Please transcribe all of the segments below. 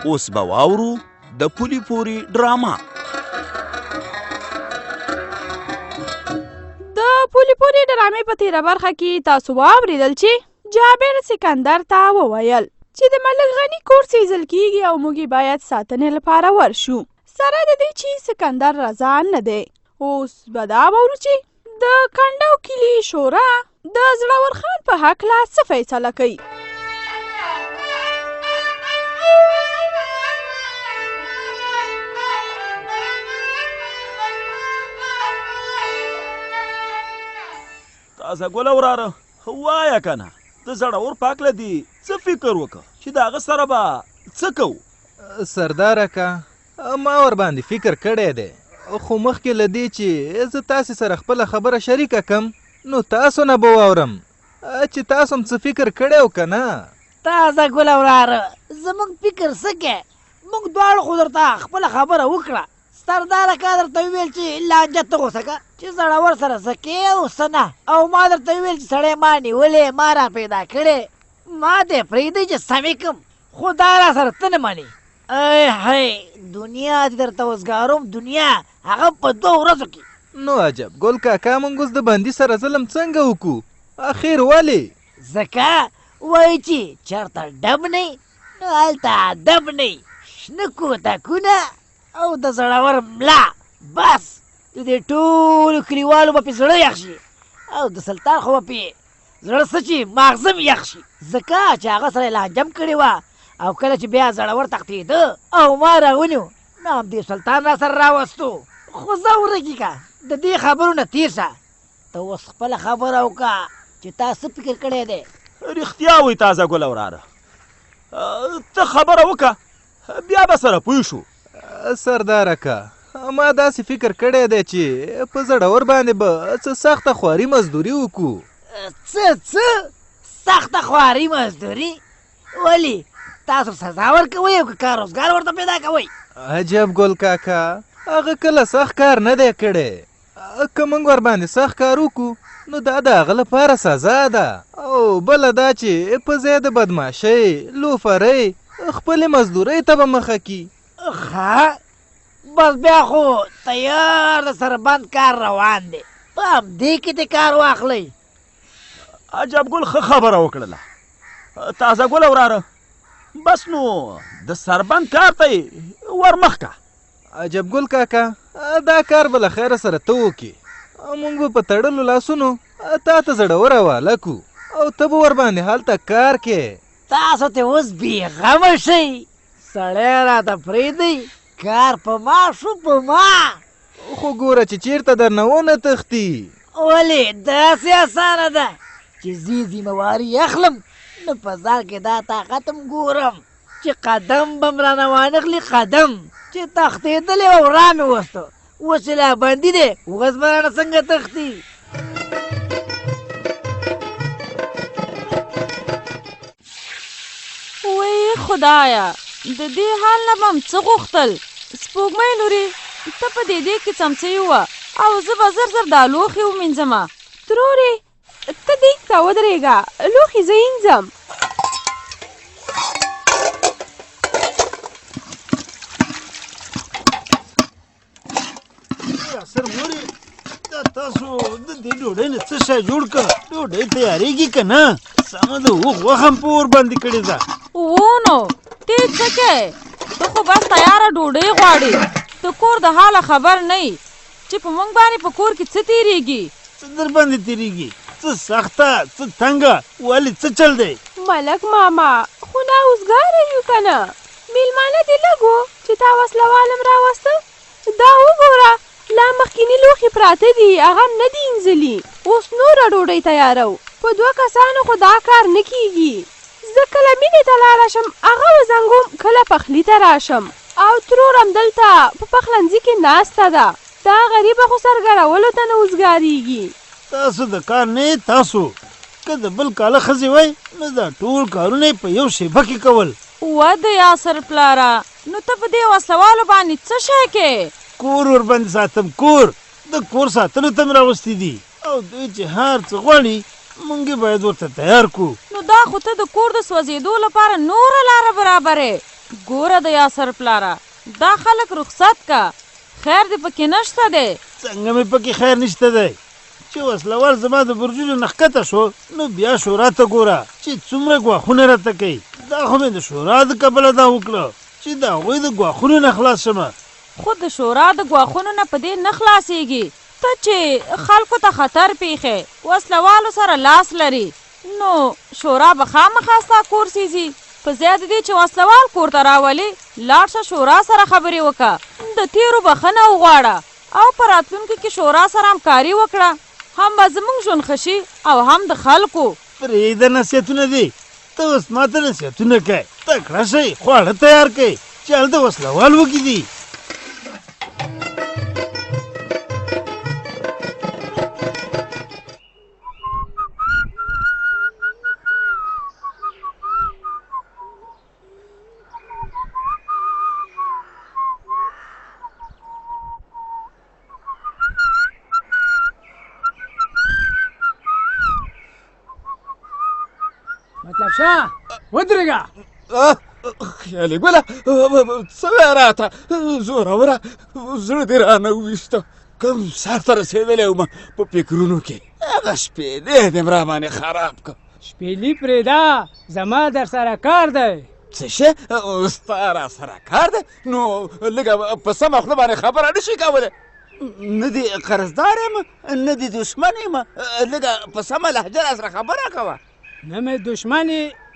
اوس به واورو د پولي پوري ډراما. د پولي پوري ډرامې په تیره برخه کې تاسو واورېدل چې جابر سکندر ته وویل چې د ملک غني کور سیزل کیږي او موږ باید ساتنې لپاره ورشو، سره د دې چې سکندر رضا نه دی. اوس به دا واورو چې د کنډو کلي شورا د زړور خان په هکله څه فیصله کوي. تازه ګله وراره وایه که نه، د زړور پاکله دي څه فکر وکړه چې د هغه سره به څه کوو؟ سرداره که ما ورباندې فکر کړی دی، خو مخکې له دې چې زه تاسې سره خپله خبره شریکه کم نو تاسو نه به واورم چې تاسو هم څه فکر کړی و که نه. تازه ګله وراره زموږ فکر څه کې؟ موږ دواړو خو درته خپله خبره وکړه. سرداره کا درته وویل چې لانجه ته غوسه که چې زړور سره څه کې او څه نه، او ما درته وویل چې سړی ما نیولې ما را پیدا کړی، ما دې پرېږدی چې سمې کړم، خو دا را سره ته نه منې. ای هی دنیا دې درته وزګاروم، دنیا هغه په 2 ورځو کې. نو عجب ګل کاکا موږ اوس د بندي سره ظلم څنګه وکړو؟ اخر ولې؟ ځکه وایي چې چېرته ډب نه نو هلته ادب نه، شنه کوتکونه او د زړور ملا، بس د دې ټولو کلیوالو به پې زړه یخ شي، او د سلطان خو به پې زړه څه چې ماغزه م یخ شي، ځکه چې هغه سره یې لانجه م کړې وه، او کله چې بیا زړور تښتېده او ما راونیو نو همدې سلطان را سره راوستو. خو زه ورکې که د دې خبرو نه تېر شه، ته اوس خپله خبره وکړه چې تا څه فکر کړی دی. رښتیا وایي تازه ګله وراره، ته خبره وکړه بیا به سره پوه شو. سرداره که ما داسې فکر کړی دی چې په زړور باندې به څه سخته خواري مزدوري وکړو. څه سخته خواري مزدوري؟ ولې تاسو سزا ورکوئ او که کار روزګار ورته پیدا کوئ؟ عجب ګل کاکا هغه کله سخت کار نه دی کړی، که موږ ورباندې سخت کار وکړو نو دا د هغه لپاره سزا ده، او بله دا چې په ځای د بدماشۍ لوفرۍ خپلې مزدورۍ ته به مخه کي. ښه بس بیا خو تیار د سربند کار روان دی، په همدې کې دې کار واخلئ. عجب ګل ښه خبره وکړله تازه ګله وراره، بس نو د سربند کار ته یې ورمخ که. عجب ګل کاکا دا کار به له خیره سره ته وکړي، موږ به په تړلو لاسونو تا ته زړور حواله کړو او ته به ورباندې هلته کار کې. تاسو ته اوس بېغمه شئ، سړی راته پرېږدئ، کار په ما شو په ما. خو ګوره چې چېرته درنه ونه تښتي. ولې داسې اسانه ده چې زه ذمهواري اخلم نو په ځان کې دا طاقت م ګورم چې قدم به م رانه وانخلي، قدم چې تښتېدلی او را مې وسته، اوس چې لا بندي دی اوس به رانه څنګه تښتي. وی خدایا د دې حال نه به م څه غوښتل؟ سپوږمۍ لورې ته په دې کې څمڅۍ وه او زه به زر زر دا لوښي ومینځمه. ترورې ته دیګ ته ودرېږه، لوښي زه اینځم. سر مورې دا تاسو د دې ډوډۍ نه څه شی جوړ کړه؟ ډوډۍ تیارېږي که نه؟ سمه ده اوښ غوښه هم په اور باندې کړې ده. نو ته څه کوې؟ ته خو بس تیاره ډوډۍ غواړې، ته کور د حاله خبر نه یې چې په موږ باندې په کور کې څه تېرېږي. څه در باندې تېرېږي؟ څه سخته څه تنګه؟ ولې څه چل دی؟ ملک ماما خو نا اوسګاره یو که نه؟ میلمانه دې لږ و چې تا وسله والم راوسته؟ دا وګوره لا مخکیني لوښي پراته دي، هغه هم نه دي اینځلي، اوس نوره ډوډۍ تیارو. په 2 کسانو خو دا کار نه کیږي. زه کله مینې ته لاړه شم هغه وزنګوم، کله پخلي ته راشم، او ترور همدلته په پخلنځي کې ناسته ده، دا غریبه خو سرګرولو ته نه اوسګارېږي. تاسو د کار نه یې، تاسو که د بل کاله ښځې وای نو دا ټول کارونه یې په یو شیبه کې کول. وده یاسر پلاره نو ته په دې وسلوالو باندې څه شی کې؟ کور ورباندې ساتم، کور د کور ساتلو ته مې راوستي دي، او دوی چې هر څه غواړي موږ باید ورته تیار کړو. نو دا خو ته د کور د سوځېدو لپاره نوره لاره برابرې. ګوره د یاسر پلاره دا خلک رخصت کا خیر دې پکې نشته دی څنګه مې پکې خیر نشته دی چې وسلوال زما د برجونو نه ښکته شو نو بیا شورا ته ګوره چې څومره ګواښونه راته کوي دا خو مې د شورا د کبله دا وکړه چې د هغوی د ګواښونو نه خلاص شمه خو د شورا د ګواښونو نه په دې نه خلاصېږي ته چې خلکو ته خطر پیښې وسلوالو سره لاس لري نو شورا به خامخا ستا کور سیزي په زیاده دې چې وسلوال کور ته راولي لاړ شه شورا سره خبرې وکړه د تیرو بخښنه وغواړه او په راتلونکي کې شورا سره همکاري وکړه هم به زموږ ژوند ښه شي او هم د خلکو پرېږده نصیحتونه دي ته اوس ماته نصیحتونه کوې تکړه شئ خواړه تیار کړئ چې هلته وسلوال وکړي دي مطلب شاه ودرېږه خیالي ګله څه وایه راته زوروره زړه دې رانه وویسته کوم سر ته رسېدلی وم په فکرونو کې هغه شپېلې دې را باندې خراب کړ شپېلي پرېږده زما در سره کار دی څه شی ستا را سره کار دی نو لږه په سمه خوله باندې خبره نه شي کولی نه دې قرضدار یم نه دې دشمن یم لږه په سمه لهجه را سره خبره کوه نه مې دشمن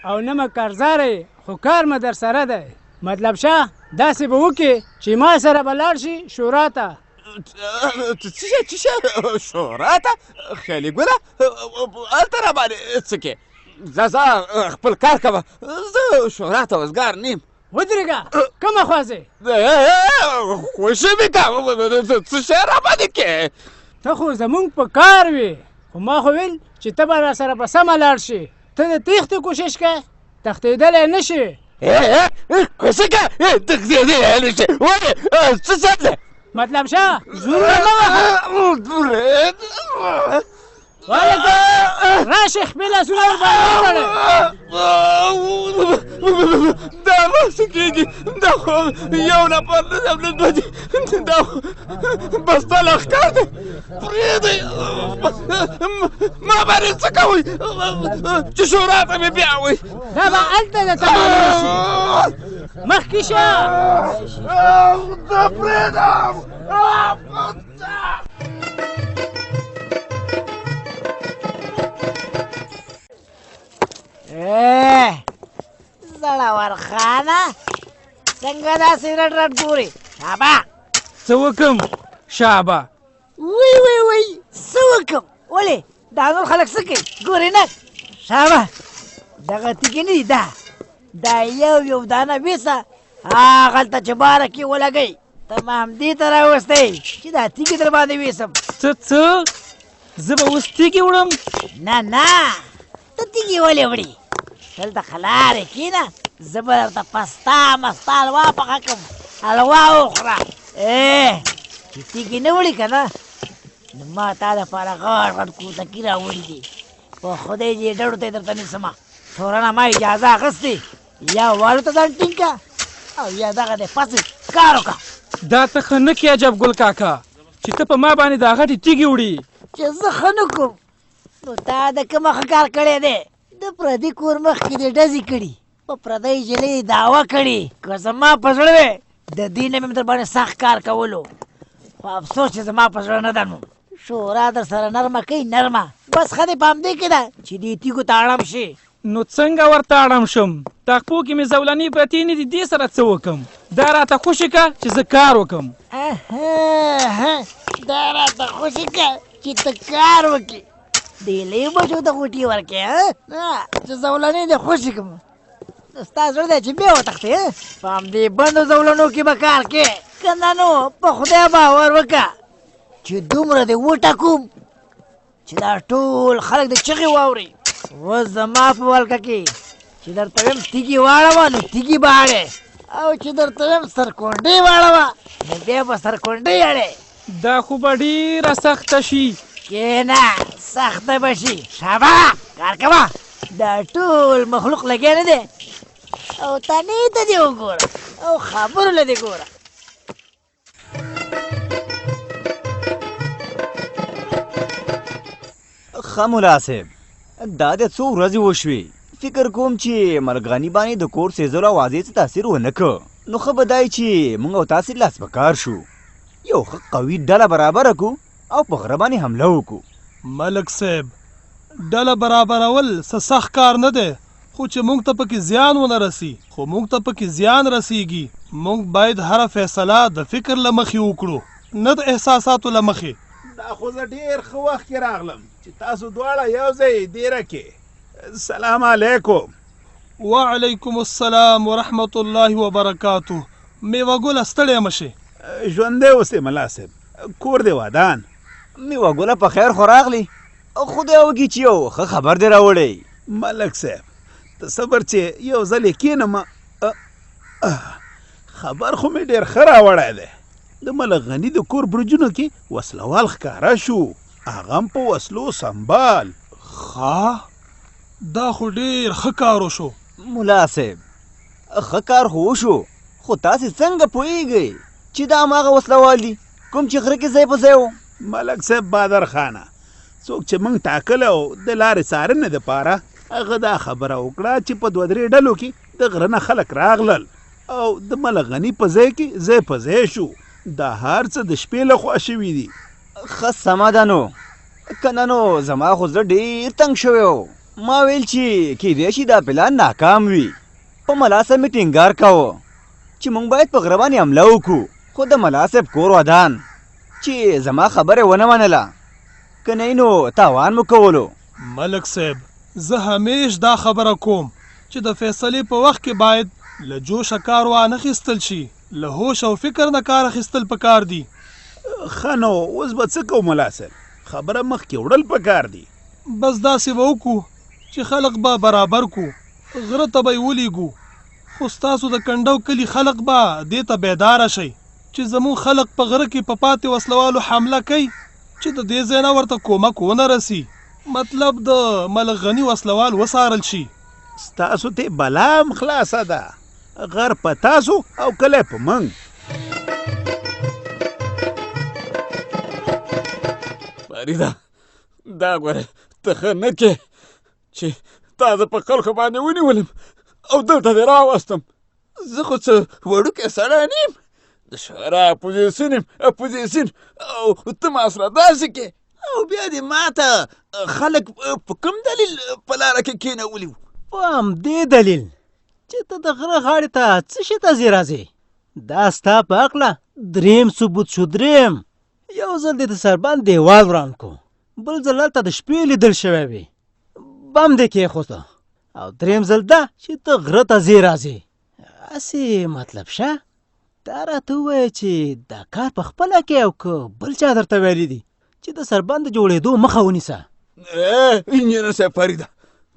او نه مې کارزار خو کار مې در سره دی مطلب شه داسې به وکړې چې ما سره به لاړ شي شورا ته څه شی شورا ته خیالي ګله هلته را باندې څه کې ځه خپل کار کوه زه شورا ته وزګار نیم ودرېږه کومه خوا ځې خوشي مې کوه څه شی را باندې کې ته خو زمونږ په کار وې خو ما خو ویل چې ته به را سره په سمه لاړ شي ته د تېښتې کوشش کوې تښتېدلی نه شي څه کوې تښتېدلی نه شي ولې څه سم دی مطلب شه زورونه مه وهه ولکه راشي خپل لاسونه ورباندې وتړئ دا داسې کېږي دا خو یو نفر نه دی نه دوه دي دا بس ستا لښکر دی پرېږدئ ما باندې څه کوئ چې شورا ته مې بیاوئ دا به هلته درته معلومه شي مخکې شه زه پرېږدم زړور خانه څنګه داسې رټ رټ ګورې شابه څه وکړم شابه وی څه وکړم ولې دا نور خلک څه کوي ګورې نه شابه دغه تیږې نه دي دا یو دانه ویسه هغلته چې باره کې ولګئ ته ما همدې ته راوستی چې دا تیږې در باندې ویسم څه زه به اوس تیږې وړم نه ته تیږې ولې وړې دلته خلارې کښېنه زه به درته پستا مستا حلوا پخه کړم حلوا وخوره چې تیږې نه وړې که نه نو ما تا دپاره غټ کوتکي راوړي دي په خدای چې ډډو ته یې درته نیسمه تورنه ما اجازه اخیستې یا والو ته ځان ټینګ که او یا دغه دی پسې کار وکړه دا ته ښه نه کې عجب ګل کاکا چې ته په ما باندې دا غټې تیږې وړي چې زه ښه نه کوم نو تا د کومه ښه کار کړی دی د پردي کور مخکې دې ډزې کړي په پردۍ جلۍ دعوه کړي که زما په زړه وې د دې نه مې در باندې سخت کار کولو خو افسوس چې زما په زړه نه ده نو شورا در سره نرمه کوي نرمه بس ښه دې په همدې کې ده چې دې تیږو ته اړم شي نو څنګه ورته اړم شم تاقپو کې مې زولنې پرتې نه دي دې سره څه وکړم دا راته خوشې که چې زه کار وکړم دا راته خوشې که چې ته کار وکړې دې لوی بچو ته غوټې ورکړې چې زولنې دې خوشې کړم ستا زړه دی چې بیا وتښتې په همدې بندو زولنو کې به کار کې که نه نو په خدای باور وکړه چې دومره دې وټکوم چې دا ټول خلک د چغې واوري اوس زما په ولکه کې چې درته ویم تیږې واړوه نو تیږې به اړې او چې درته ویم سرکونډۍ واړوه نو بیا به سرکونډۍ اړې دا خو به ډېره سخته شي کېنه سخته به شي شابه کار کوه دا ټول مخلوق لګیا نه دی او تنې ته دې وګوره او خبرو له دې ګوره. ښه ملا صاحب دا د څو ورځې وشوې فکر کوم چې مرغاني باندې د کور سیزلو اوازې څه تاثیر ونه کړ نو ښه به دی چې موږ او تاسې لاس په کار شو یو ښه قوي ډله برابره کړو او په غره باندې حمله وکړو. ملک صاحب ډله برابرول څه سخت کار نه دی خو چې موږ ته پکې زیان ونه رسی خو موږ ته پکې زیان رسیږي موږ باید هره فیصله د فکر له مخې وکړو نه د احساساتو له مخې. دا خو زه ډېر ښه وخت کې راغلم چې تاسو دواړه یو ځای دیره کې. سلام علیکم. وعلیکم السلام ورحمت الله وبرکاتو. میوه ګله ستړی مه شې. ژوندی اوسې ملا صاحب کور دې ودان. میوه ګله په خیر خو راغلی خدای وکړي چې یو ښه خبر دې راوړی. ملک صاحب ته صبر چې یو ځل یې کښېنم خبر خو مې ډېر ښه راوړی دی. د ملک غني د کور برجونو کې وسلوال ښکاره شو هغه هم په وسلو سنبال. ښه دا خو ډېر ښه کار وشو. ملا صاحب ښه کار خو وشو خو تاسې څنګه پوهېږئ چې دا هماغه وسلوال دي کوم چې غره کې ځای په ځای و؟ ملک صاحب بادر خانه څوک چې موږ ټاکلی و د لارې څارنې دپاره هغه دا خبره وکړه چې په 2-3 ډلو کې د غره نه خلک راغلل او د ملک غني په ځای کې ځای په ځای شو. دا هر څه د شپې له خوا شوي دي. ښه سمه ده نو که نه نو زما خو زړه ډېر تنګ شوی و. ما ویل چې کیدای شي دا پلان ناکام وي. په ملا صاحب مې ټینګار کاوه چې موږ باید په غره باندې حمله وکړو خو د ملا صاحب کور ودان چې زما خبره ونه منله که نه نو تاوان مو کولو. ملک صاحب زه همیش دا خبره کوم چې د فیصلې په وخت کې باید له جوشه کار وانخیستل شي له هوش او فکر نه کار اخیستل پکار دي. ښه نو اوس به څه کوو ملا صاحب خبره مخکې وړل پکار دي. بس داسې به وکړو چې خلق به برابر کو غره ته به یې ولیږو خو ستاسو د کنډو کلي خلق به دې ته بیداره شئ چې زموږ خلق په غره کې په پاتې وسلوالو حمله کوي چې د دې ځای نه ورته کومک ونه رسي مطلب د ملک غني وسلوال وسارل شي. ستاسو ته بلا هم خلاصه ده غر په تاسو او کلی په موږ. فریده دا ګوره ته ښه نه کې چې تا زه په خلکو باندې ونیولم او دلته دې راوستم. زه خو څه وړوکی سړی نه یم د شورا اپوزیسیون یم اپوزیسیون او ته ما سره داسې کې او بیا دې ما ته خلک په کوم دلیل په لاره کې کېنولي وو؟ په همدې دلیل چې ته د غره غاړې ته څه شي ته ځې راځې دا ستا په عقله دریم ثبوت شو. دریم یو ځل دې د سربند دیوال وران کو بل ځل هلته د شپې لیدل شوی وي بم دې کېښوده او دریم ځل دا چې ته غره ته ځې راځې. هسې مطلب شه دا راته ووایه چې دا کار په خپله کې او که بل چا درته ویلي دي چې د سربند د جوړېدو مخه ونیسه. انجینر صاحب فریده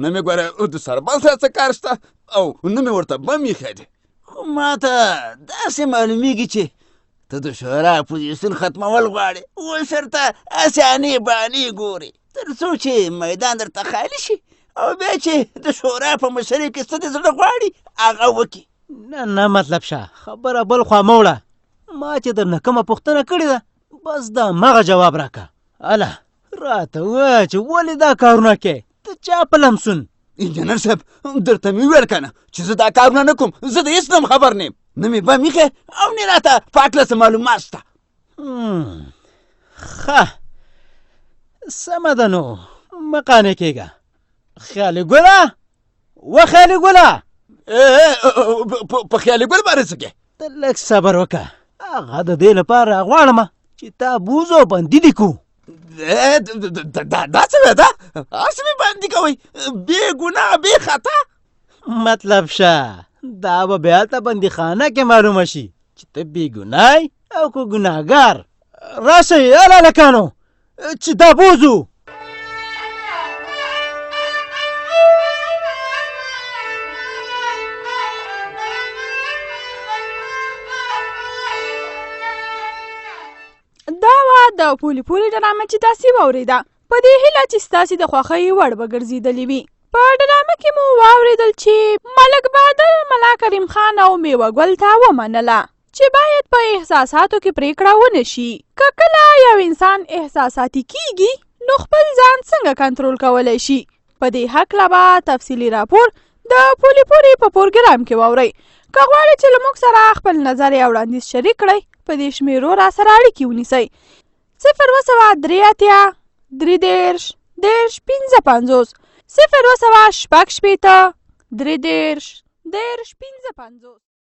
نه مې ګوره د سربند سره څه کار شته او نه مې ورته بم ایښی دی خو ما ته داسې معلومیږي چې ته د شورا اپوزیسیون ختمول غواړې اوس ورته هسې انې بانې ګورې تر څو چې میدان درته خالي شي او بیا چې د شورا په مشرۍ کې څه دې زړه غواړي هغه وکړي. نه مطلب شه خبره بل خوا مه وړه ما چې درنه کومه پوښتنه کړې ده بس د همغه جواب راکړه. اله راته ووایه چې ولې دا کارونه کوې ته چا په لمسون؟ انجینر صاحب درته مې وویل که نه چې زه دا کارونه نه کوم زه د هېڅ نه خبر نه یم نه مې بم ایښی او نه راته په هکله څه معلومات شته. ښه سمه ده نو مه قانع کېږه. خیالي ګله و خیالي ګله په خیالي ګل باندې څه کې ته لږ صبر وکړه هغه د دې لپاره غواړم چې تا بوزو بندي دې کړو. دا څه وی ده هسې مې بندي کوئ بې ګناه بې خطا مطلب شه دا به بیا هلته بندیخانه کې معلومه شي چې ته بې ګناه او که ګناهګار. راشئ اله هلکانو چې دا بوزو. دا وه د پولي ډرامه چې تاسې واورېده په دې هیله چې ستاسې د خوښۍ وړ به ګرځېدلې وي. په ډرامه کې مو واورېدل چې ملک بهادر ملا کریم خان او میوه ګل ته ومنله چې باید په احساساتو کې پریکړه ونه شي. که کله یو انسان احساساتي کیږي نو خپل ځان څنګه کنټرول کولی شي؟ په دې هکله به تفصیلي راپور د پولې پورې په پروګرام کې واورئ. که غواړئ چې له موږ سره خپل نظر یا وړاندیز شریک کړئ په دې شمیرو را سره اړیکې ونیسئ: 0 3 30 50 0 شپږ شپېته 30 50.